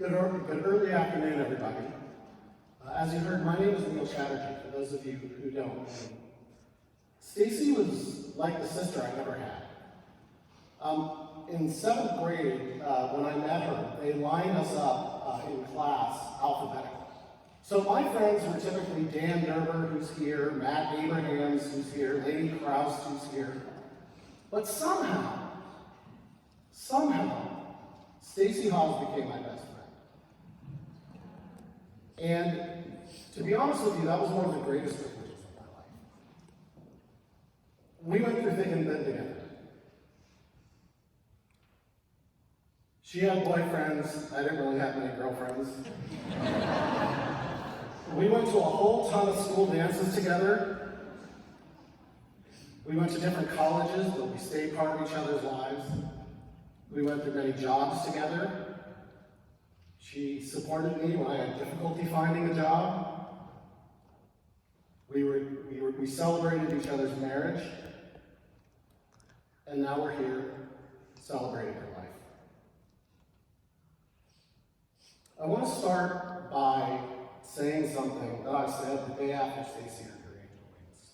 Good early afternoon, everybody. As you heard, my name is Neel, Chatterjee, for those of you who don't know me. Stacy was like the sister I never had. In 7th grade, when I met her, they lined us up in class alphabetically. So my friends were typically Dan Derber, who's here, Matt Abrahams, who's here, Lady Krause, who's here. But somehow, Stacy Hawes became my best friend. And to be honest with you, that was one of the greatest privileges of my life. We went through thick and thin together. She had boyfriends, I didn't really have many girlfriends. We went to a whole ton of school dances together. We went to different colleges, but we stayed part of each other's lives. We went through many jobs together. She supported me when I had difficulty finding a job. We celebrated each other's marriage. And now we're here celebrating her life. I want to start by saying something that I said the day after Stacy earned her angel wings.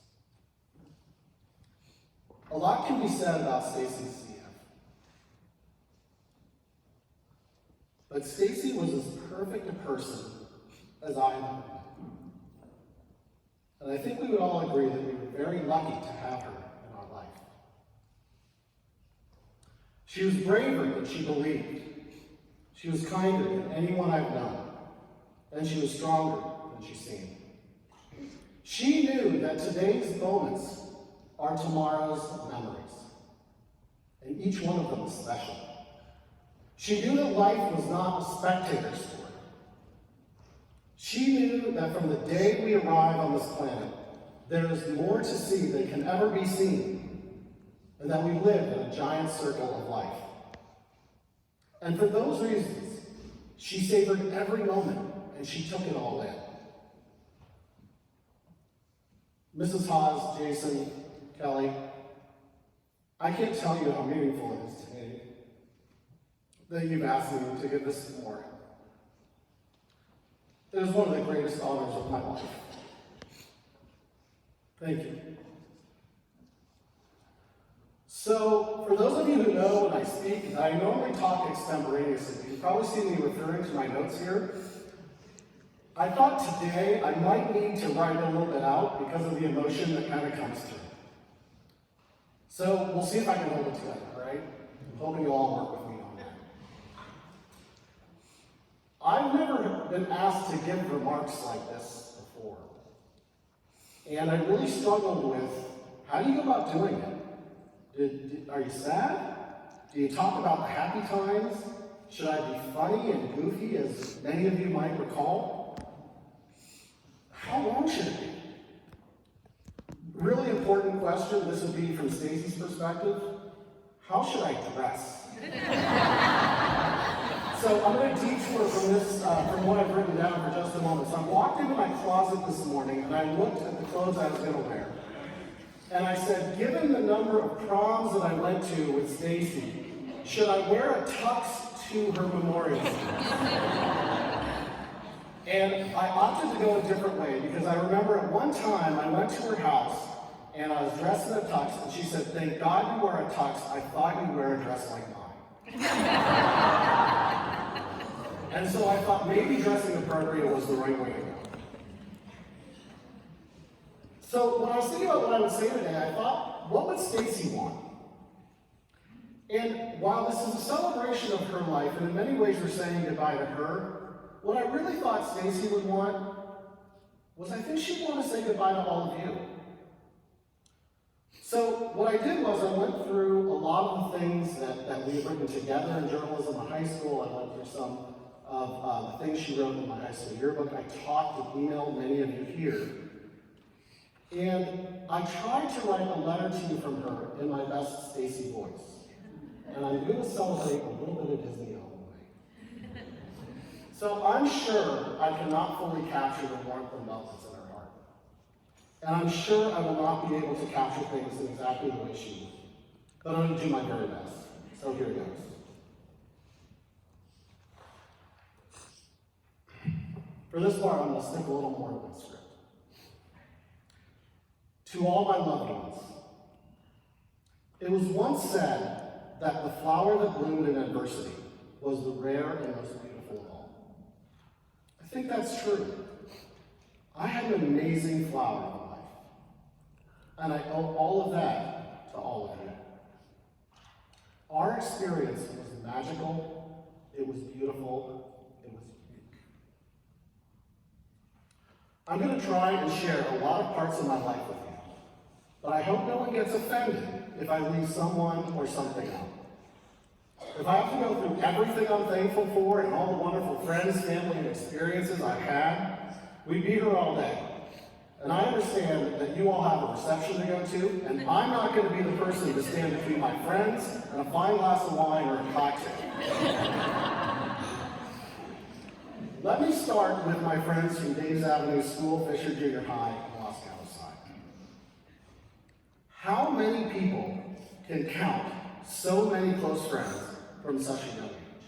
A lot can be said about Stacy's CF. But Stacy was as perfect a person as I have ever met. And I think we would all agree that we were very lucky to have her in our life. She was braver than she believed. She was kinder than anyone I've known. And she was stronger than she seemed. She knew that today's moments are tomorrow's memories. And each one of them is special. She knew that life was not a spectator sport. She knew that from the day we arrive on this planet, there is more to see than can ever be seen, and that we live in a giant circle of life. And for those reasons, she savored every moment, and she took it all in. Mrs. Hawes, Jason, Kelly, I can't tell you how meaningful it is to me that you've asked me to give this award. It is one of the greatest honors of my life. Thank you. So, for those of you who know when I speak, I normally talk extemporaneously. You've probably seen me referring to my notes here. I thought today I might need to write a little bit out because of the emotion that kind of comes through. So, we'll see if I can hold it together, all right? I'm hoping you'll all work with me on that. I've never been asked to give remarks like this before. And I really struggled with, how do you go about doing it? Are you sad? Do you talk about the happy times? Should I be funny and goofy, as many of you might recall? How long should it be? Really important question. This would be from Stacy's perspective. How should I dress? So I'm going to detour from this, from what I've written down for just a moment. So I walked into my closet this morning and I looked at the clothes I was going to wear. And I said, given the number of proms that I went to with Stacy, should I wear a tux to her memorial service? And I opted to go a different way because I remember at one time I went to her house and I was dressed in a tux and she said, thank God you wear a tux, I thought you'd wear a dress like mine. And so I thought maybe dressing appropriate was the right way to go. So when I was thinking about what I would say today, I thought, what would Stacy want? And while this is a celebration of her life, and in many ways we're saying goodbye to her, what I really thought Stacy would want was I think she'd want to say goodbye to all of you. So what I did was I went through a lot of the things that we had written together in journalism in high school. I went through some of the things she wrote in my high school yearbook. I talked and emailed many of you here. And I tried to write a letter to you from her in my best Stacy voice. And I'm going to celebrate a little bit of Disney on the way. So I'm sure I cannot fully capture the warmth and love that's in her heart. And I'm sure I will not be able to capture things in exactly the way she would. But I'm going to do my very best. So here it goes. For this part, I'm going to stick a little more to my script. To all my loved ones, it was once said that the flower that bloomed in adversity was the rare and most beautiful of all. I think that's true. I had an amazing flower in life, and I owe all of that to all of you. Our experience was magical, it was beautiful, it was unique. I'm going to try and share a lot of parts of my life with you, but I hope no one gets offended if I leave someone or something out. If I have to go through everything I'm thankful for and all the wonderful friends, family, and experiences I've had, we'd be here all day. And I understand that you all have a reception to go to, and I'm not going to be the person to stand between my friends and a fine glass of wine or a cocktail. Let me start with my friends from Davis Avenue School, Fisher Junior High, and Los Gatos High. How many people can count so many close friends from such a young age?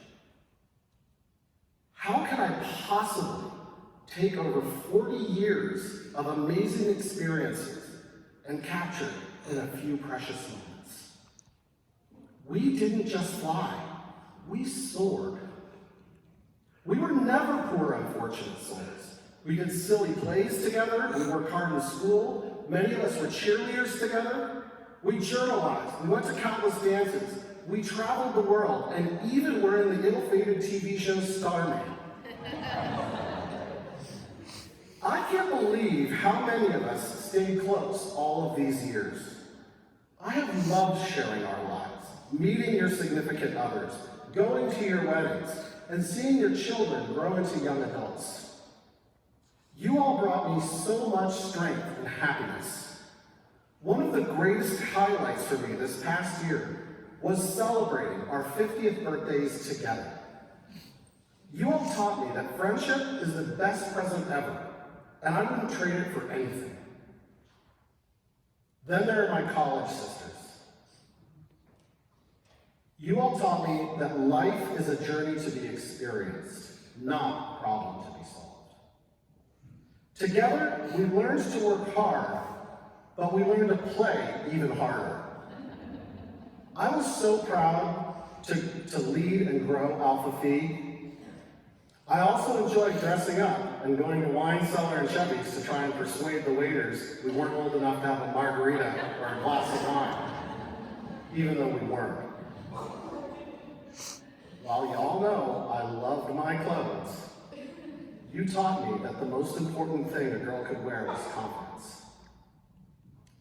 How can I possibly take over 40 years of amazing experiences and capture in a few precious moments? We didn't just fly, we soared. We were never poor, unfortunate souls. We did silly plays together, we worked hard in school, many of us were cheerleaders together, we journalized, we went to countless dances, we traveled the world, and even were in the ill-fated TV show Starman. I can't believe how many of us stayed close all of these years. I have loved sharing our lives, meeting your significant others, going to your weddings, and seeing your children grow into young adults. You all brought me so much strength and happiness. One of the greatest highlights for me this past year was celebrating our 50th birthdays together. You all taught me that friendship is the best present ever, and I wouldn't trade it for anything. Then there are my college sisters. You all taught me that life is a journey to be experienced, not a problem to be solved. Together, we learned to work hard, but we learned to play even harder. I was so proud to lead and grow Alpha Phi. I also enjoyed dressing up and going to Wine Cellar and Chevy's to try and persuade the waiters we weren't old enough to have a margarita or a glass of wine, even though we weren't. While y'all know I loved my clothes, you taught me that the most important thing a girl could wear was confidence.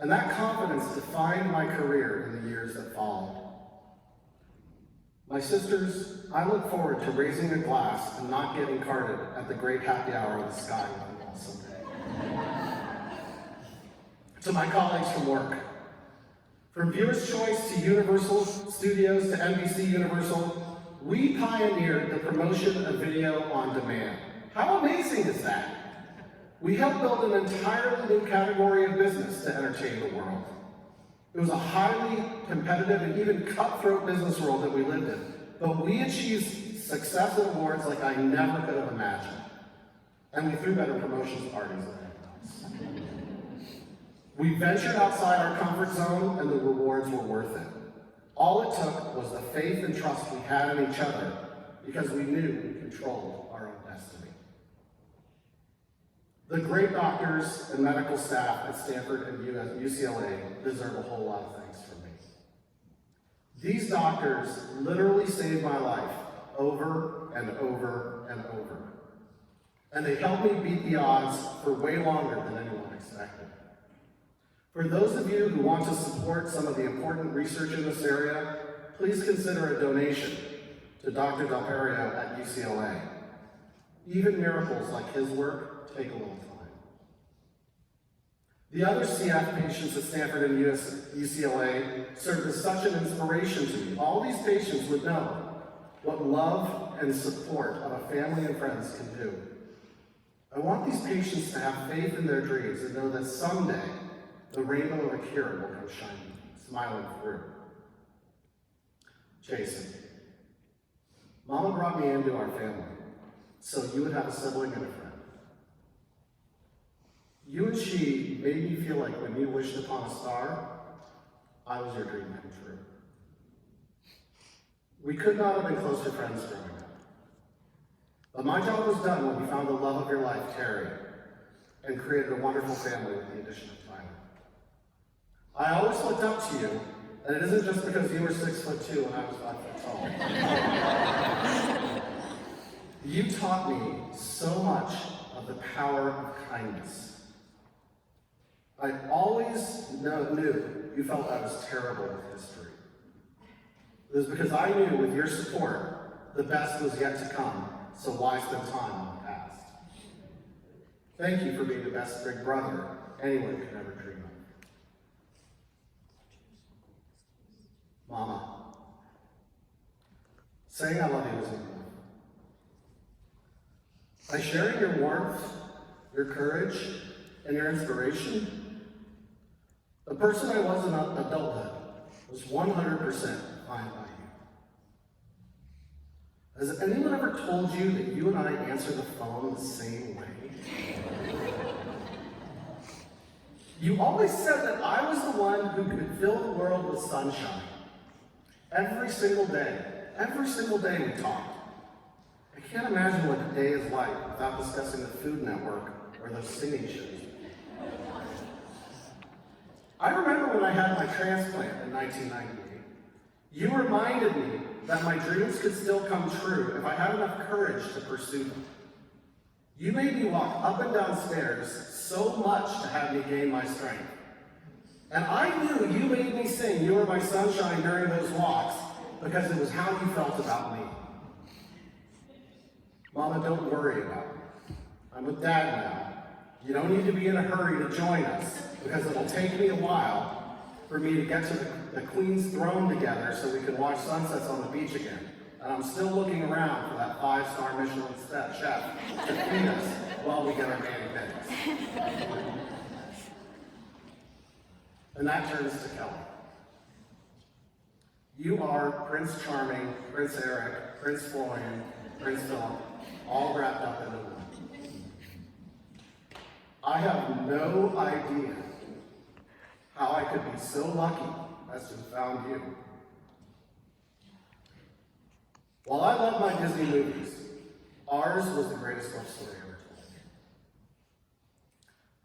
And that confidence defined my career in the years that followed. My sisters, I look forward to raising a glass and not getting carded at the great happy hour of the sky with you all someday. To my colleagues from work, from Viewer's Choice to Universal Studios to NBC Universal, we pioneered the promotion of video on demand. How amazing is that? We helped build an entirely new category of business to entertain the world. It was a highly competitive and even cutthroat business world that we lived in, but we achieved success and awards like I never could have imagined. And we threw better promotions parties than anyone else. We ventured outside our comfort zone and the rewards were worth it. All it took was the faith and trust we had in each other because we knew we controlled our own destiny. The great doctors and medical staff at Stanford and UCLA deserve a whole lot of thanks from me. These doctors literally saved my life over and over and over. And they helped me beat the odds for way longer than anyone expected. For those of you who want to support some of the important research in this area, please consider a donation to Dr. Del Perio at UCLA. Even miracles like his work take a little time. The other CF patients at Stanford and UCLA served as such an inspiration to me. All these patients would know what love and support of a family and friends can do. I want these patients to have faith in their dreams and know that someday the rainbow of a cure will come shining, smiling through. Jason, Mama brought me into our family, so you would have a sibling and a friend. You and she made me feel like when you wished upon a star, I was your dream come true. We could not have been closer friends growing up. But my job was done when we found the love of your life, Terry, and created a wonderful family with the addition of Tyler. I always looked up to you, and it isn't just because you were 6'2" and I was 5 foot tall. You taught me so much of the power of kindness. I always knew you felt I was terrible with history. It was because I knew with your support, the best was yet to come, so why spend time on the past? Thank you for being the best big brother anyone could ever dream of. Mama, saying I love you isn't enough. By sharing your warmth, your courage, and your inspiration, the person I was in adulthood was 100% defined by you. Has anyone ever told you that you and I answer the phone the same way? You always said that I was the one who could fill the world with sunshine. Every single day we talked. I can't imagine what the day is like without discussing the Food Network or those singing shows. I remember when I had my transplant in 1998. You reminded me that my dreams could still come true if I had enough courage to pursue them. You made me walk up and down stairs so much to have me gain my strength. And I knew you made me sing You Are My Sunshine during those walks because it was how you felt about me. Mama, don't worry about me. I'm with Dad now. You don't need to be in a hurry to join us because it'll take me a while for me to get to the Queen's throne together so we can watch sunsets on the beach again. And I'm still looking around for that 5-star Michelin chef to feed us while we get our mani-pedis. And that turns to Kelly. You are Prince Charming, Prince Eric, Prince Florian, Prince Philip, all wrapped up into one. I have no idea how I could be so lucky as to have found you. While I love my Disney movies, ours was the greatest love story ever told.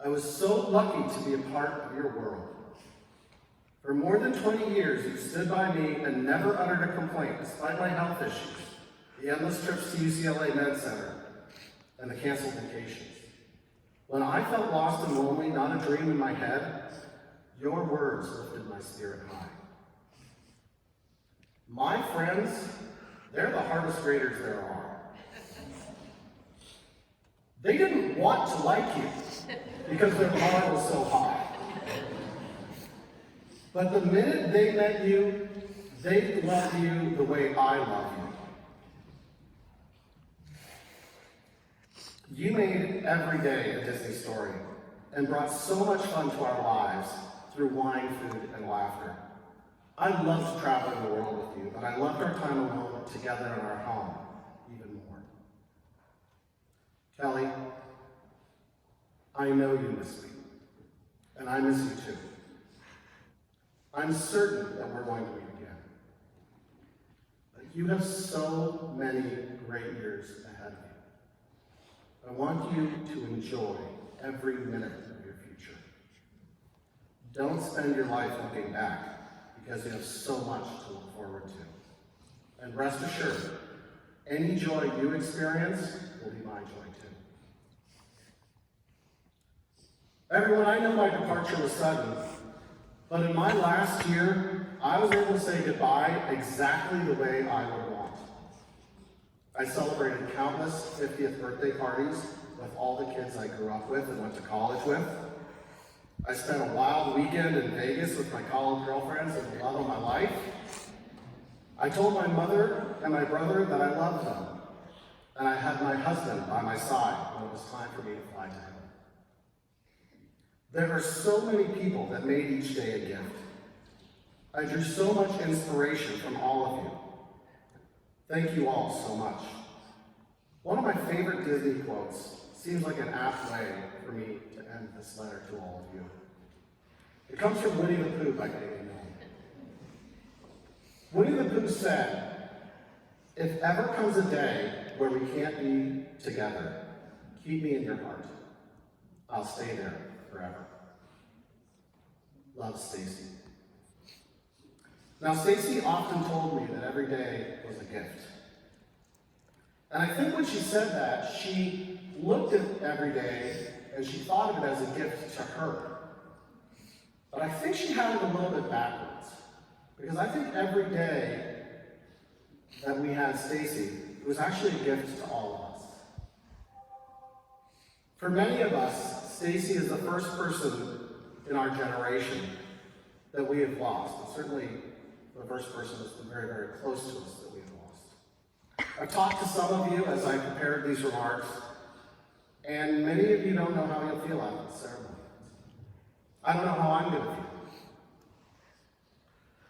I was so lucky to be a part of your world. For more than 20 years, you stood by me and never uttered a complaint, despite my health issues, the endless trips to UCLA Med Center, and the canceled vacations. When I felt lost and lonely, not a dream in my head, your words lifted my spirit high. My friends, they're the hardest graders there are. They didn't want to like you because their bar was so high. But the minute they met you, they loved you the way I love you. You made every day a Disney story and brought so much fun to our lives through wine, food, and laughter. I loved traveling the world with you, but I loved our time alone together in our home even more. Kelly, I know you miss me, and I miss you too. I'm certain that we're going to meet again. But you have so many great years ahead of you. I want you to enjoy every minute of your future. Don't spend your life looking back because you have so much to look forward to. And rest assured, any joy you experience will be my joy too. Everyone, I know my departure was sudden, but in my last year, I was able to say goodbye exactly the way I would want. I celebrated countless 50th birthday parties with all the kids I grew up with and went to college with. I spent a wild weekend in Vegas with my college girlfriends and the love of my life. I told my mother and my brother that I loved them, and I had my husband by my side when it was time for me to fly to heaven. There are so many people that made each day a gift. I drew so much inspiration from all of you. Thank you all so much. One of my favorite Disney quotes seems like an apt way for me to end this letter to all of you. It comes from Winnie the Pooh by Neel. Winnie the Pooh said, "If ever comes a day where we can't be together, keep me in your heart. I'll stay there forever." Love, Stacy. Now, Stacy often told me that every day was a gift. And I think when she said that, she looked at every day and she thought of it as a gift to her. But I think she had it a little bit backwards. Because I think every day that we had Stacy, it was actually a gift to all of us. For many of us, Stacy is the first person in our generation that we have lost. And certainly the first person that's been very, very close to us that we have lost. I've talked to some of you as I prepared these remarks, and many of you don't know how you'll feel after the ceremony. I don't know how I'm going to feel.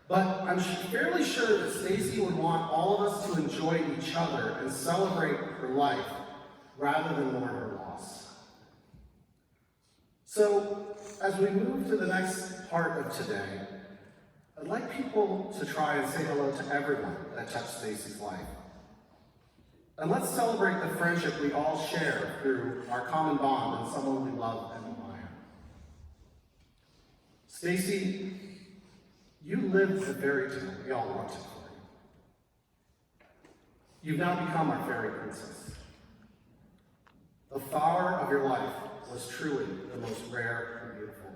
But I'm fairly sure that Stacy would want all of us to enjoy each other and celebrate her life rather than mourn her loss. So, as we move to the next part of today, I'd like people to try and say hello to everyone that touched Stacy's life. And let's celebrate the friendship we all share through our common bond and someone we love and admire. Stacy, you lived the fairy tale we all wanted for you. You've now become our fairy princess. The flower of your life was truly the most rare and beautiful